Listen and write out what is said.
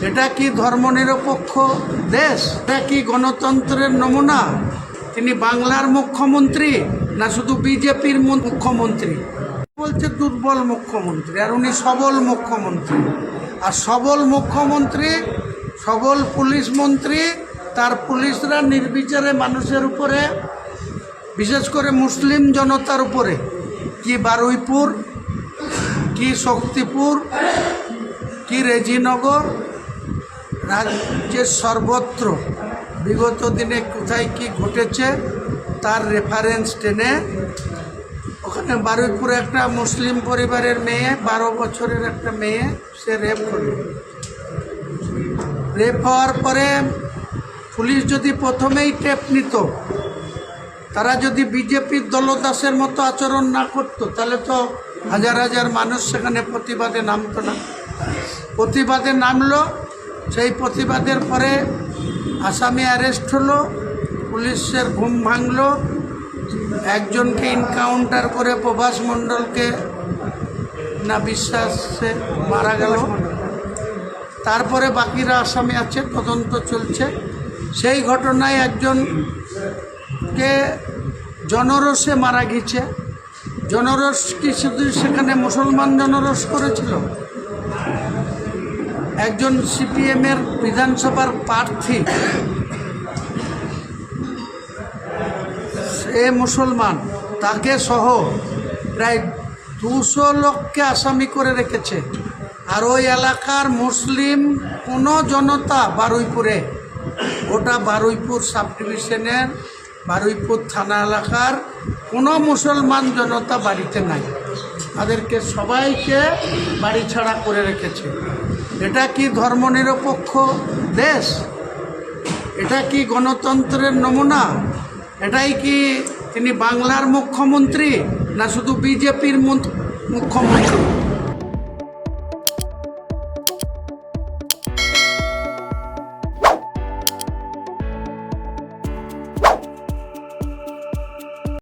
এটা কি ধর্মনিরপেক্ষ দেশ? এটা কি গণতন্ত্রের নমুনা? তিনি বাংলার মুখ্যমন্ত্রী না শুধু বিজেপির মুখ্যমন্ত্রী? বলছে দুর্বল মুখ্যমন্ত্রী, আর উনি সবল মুখ্যমন্ত্রী। আর সবল মুখ্যমন্ত্রী, সবল পুলিশ মন্ত্রী, তার পুলিশরা নির্বিচারে মানুষের উপরে, বিশেষ করে মুসলিম জনতার উপরে, কি বারুইপুর, কি শক্তিপুর, কি রেজিনগর, রাজ্যের সর্বত্র বিগত দিনে কোথায় কি ঘটেছে তার রেফারেন্স টেনে ওখানে বারুইপুরে একটা মুসলিম পরিবারের মেয়ে, 12 বছরের একটা মেয়ে, সে রেপ করল। রেপ হওয়ার পরে পুলিশ যদি প্রথমেই টেপ নিত, তারা যদি বিজেপির দলদাসের মতো আচরণ না করত, তাহলে তো হাজার হাজার মানুষ সেখানে প্রতিবাদে নামতো না। প্রতিবাদে নামলো, সেই প্রতিবাদের পরে আসামি অ্যারেস্ট হলো, পুলিশের ঘুম ভাঙলো, একজনকে এনকাউন্টার করে প্রভাস মণ্ডলকে না বিশ্বাসে মারা গেল। তারপরে বাকিরা আসামি আছে, তদন্ত চলছে। সেই ঘটনায় একজনকে জনরোষে মারা গেছে। জনরোষ কি শুধু সেখানে মুসলমান জনরোষ করেছিল? একজন সিপিএমের বিধানসভার প্রার্থী, সে মুসলমান, তাকে সহ প্রায় 200 লোককে আসামি করে রেখেছে। আর ওই এলাকার মুসলিম কোনো জনতা বারুইপুরে, গোটা বারুইপুর সাব ডিভিশনের বারুইপুর থানা এলাকার কোনো মুসলমান জনতা বাড়িতে নাই। তাদেরকে সবাইকে বাড়ি ছাড়া করে রেখেছে। এটা কি ধর্মনিরপেক্ষ দেশ? এটা কি গণতন্ত্রের নমুনা? এটাই কি তিনি বাংলার মুখ্যমন্ত্রী না শুধু বিজেপির মুখ্যমন্ত্রী?